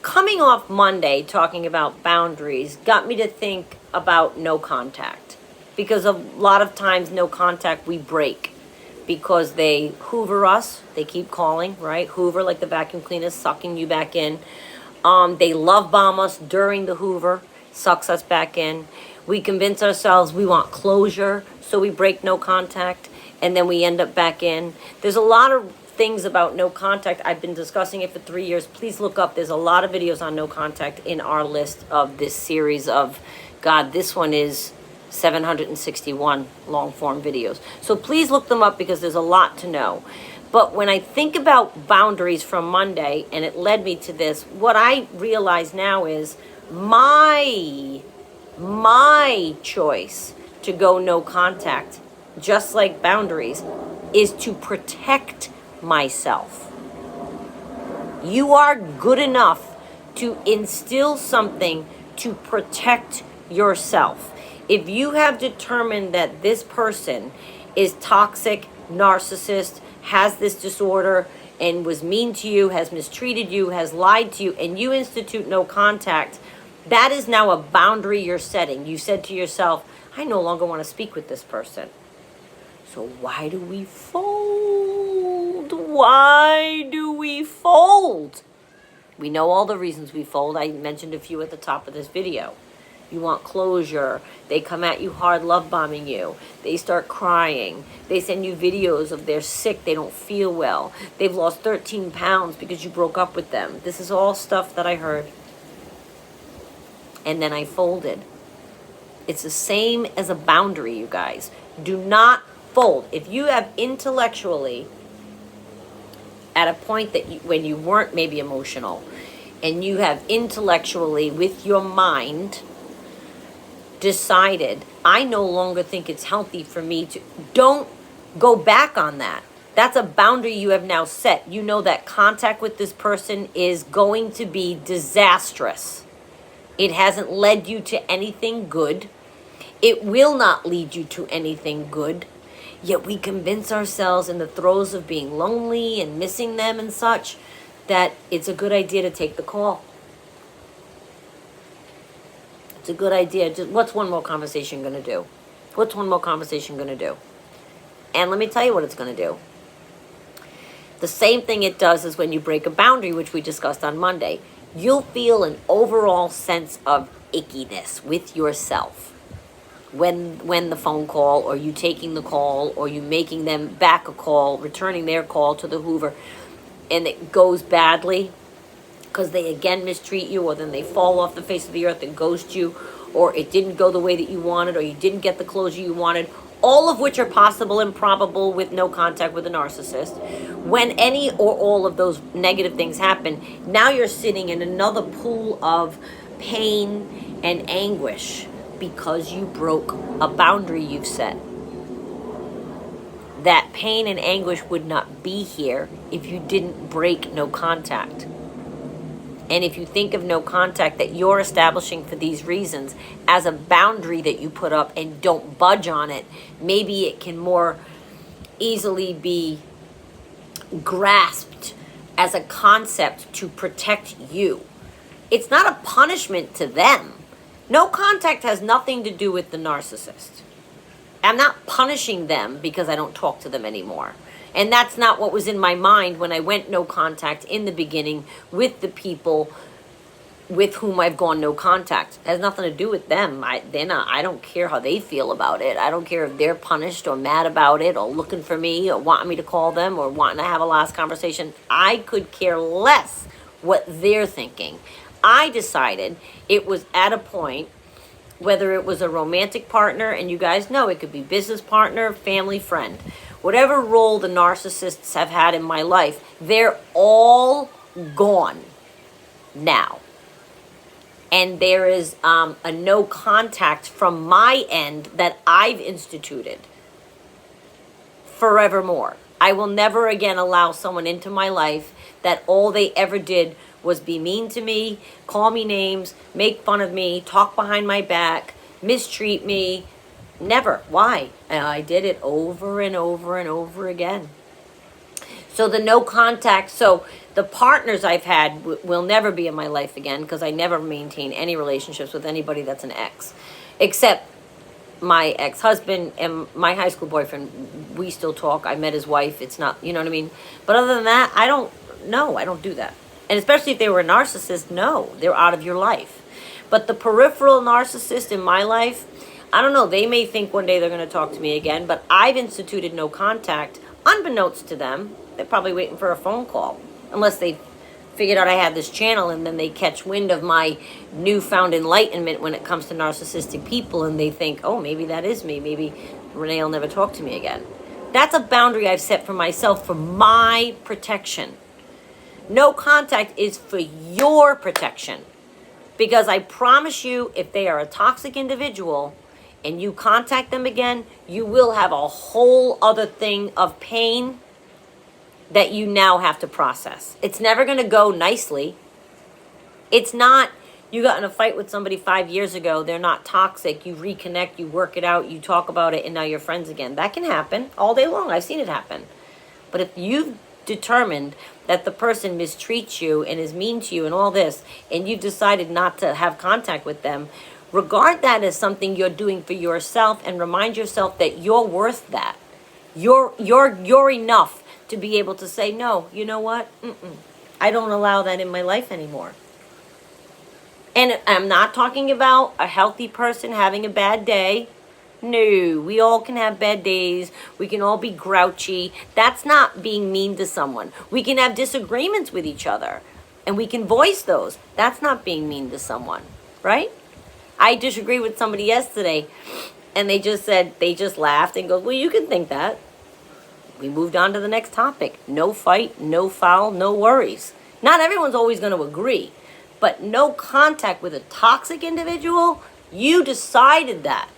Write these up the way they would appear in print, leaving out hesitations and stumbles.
coming off Monday talking about boundaries got me to think about no contact, because a lot of times no contact we break because they hoover us. They keep calling, right? Hoover, like the vacuum cleaner, sucking you back in. They love bomb us during the hoover, sucks us back in. We convince ourselves we want closure, so we break no contact, and then we end up back in. There's a lot of things about no contact. I've been discussing it for 3 years. Please look up. There's a lot of videos on no contact in our list of this series of, God, this one is 761 long form videos. So please look them up because there's a lot to know. But when I think about boundaries from Monday, and it led me to this, what I realize now is my choice to go no contact, just like boundaries, is to protect myself. You are good enough to instill something to protect yourself. If you have determined that this person is toxic, narcissist, has this disorder, and was mean to you, has mistreated you, has lied to you, and you institute no contact, that is now a boundary you're setting. You said to yourself, I no longer want to speak with this person. So why do we fold? Why do we fold? We know all the reasons we fold. I mentioned a few at the top of this video. You want closure. They come at you hard, love bombing you. They start crying. They send you videos of they're sick, they don't feel well. They've lost 13 pounds because you broke up with them. This is all stuff that I heard. And then I folded. It's the same as a boundary, you guys. Do not fold. If you have intellectually, at a point that when you weren't maybe emotional, and you have intellectually with your mind decided, I no longer think it's healthy for me to, don't go back on that. That's a boundary you have now set. You know that contact with this person is going to be disastrous. It hasn't led you to anything good. It will not lead you to anything good. Yet we convince ourselves in the throes of being lonely and missing them and such that it's a good idea to take the call. It's a good idea. Just, what's one more conversation going to do? What's one more conversation going to do? And let me tell you what it's going to do. The same thing it does is when you break a boundary, which we discussed on Monday. You'll feel an overall sense of ickiness with yourself. When the phone call, or you taking the call, or you making them back a call, returning their call to the Hoover, and it goes badly because they again mistreat you, or then they fall off the face of the earth and ghost you, or it didn't go the way that you wanted, or you didn't get the closure you wanted, all of which are possible and probable with no contact with a narcissist. When any or all of those negative things happen, now you're sitting in another pool of pain and anguish because you broke a boundary you've set. That pain and anguish would not be here if you didn't break no contact. And if you think of no contact that you're establishing for these reasons as a boundary that you put up and don't budge on it, maybe it can more easily be grasped as a concept to protect you. It's not a punishment to them. No contact has nothing to do with the narcissist. I'm not punishing them because I don't talk to them anymore. And that's not what was in my mind when I went no contact in the beginning with the people with whom I've gone no contact. It has nothing to do with them. I don't care how they feel about it. I don't care if they're punished or mad about it or looking for me or wanting me to call them or wanting to have a last conversation. I could care less what they're thinking. I decided it was at a point, whether it was a romantic partner, and you guys know it could be business partner, family, friend, whatever role the narcissists have had in my life, they're all gone now. And there is a no contact from my end that I've instituted forevermore. I will never again allow someone into my life that all they ever did was be mean to me, call me names, make fun of me, talk behind my back, mistreat me. Never. Why? And I did it over and over and over again. So the no contact, so the partners I've had will never be in my life again because I never maintain any relationships with anybody that's an ex, except my ex-husband and my high school boyfriend. We still talk. I met his wife. It's not, you know what I mean? But other than that, I don't do that. And especially if they were a narcissist, no, they're out of your life. But the peripheral narcissist in my life, I don't know, they may think one day they're going to talk to me again, but I've instituted no contact unbeknownst to them. They're probably waiting for a phone call, unless they figured out I had this channel and then they catch wind of my newfound enlightenment when it comes to narcissistic people and they think, oh, maybe that is me. Maybe Renee will never talk to me again. That's a boundary I've set for myself for my protection. No contact is for your protection. Because I promise you, if they are a toxic individual and you contact them again, you will have a whole other thing of pain that you now have to process. It's never going to go nicely. It's not, you got in a fight with somebody 5 years ago, they're not toxic, you reconnect, you work it out, you talk about it, and now you're friends again. That can happen all day long. I've seen it happen. But if you've determined that the person mistreats you and is mean to you and all this, and you've decided not to have contact with them, regard that as something you're doing for yourself and remind yourself that you're worth that. You're enough to be able to say, no, you know what? I don't allow that in my life anymore. And I'm not talking about a healthy person having a bad day. No, we all can have bad days. We can all be grouchy. That's not being mean to someone. We can have disagreements with each other, and we can voice those. That's not being mean to someone, right? I disagreed with somebody yesterday, and they just laughed and go, well, you can think that. We moved on to the next topic. No fight, no foul, no worries. Not everyone's always going to agree, but no contact with a toxic individual, you decided that.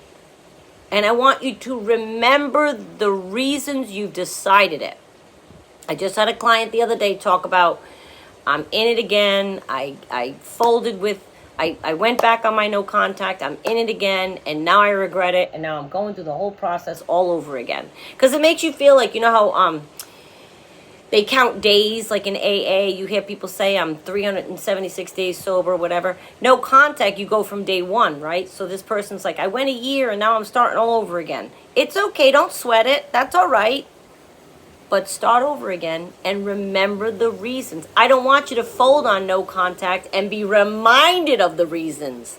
And I want you to remember the reasons you've decided it. I just had a client the other day talk about, I'm in it again. I folded with, I went back on my no contact. I'm in it again, and now I regret it, and now I'm going through the whole process all over again. Because it makes you feel like, you know how they count days, like in AA, you hear people say, I'm 376 days sober, whatever. No contact, you go from day one, right? So this person's like, I went a year, and now I'm starting all over again. It's okay, don't sweat it, that's all right. But start over again and remember the reasons. I don't want you to fold on no contact and be reminded of the reasons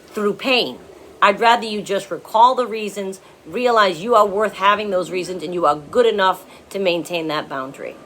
through pain. I'd rather you just recall the reasons, realize you are worth having those reasons, and you are good enough to maintain that boundary.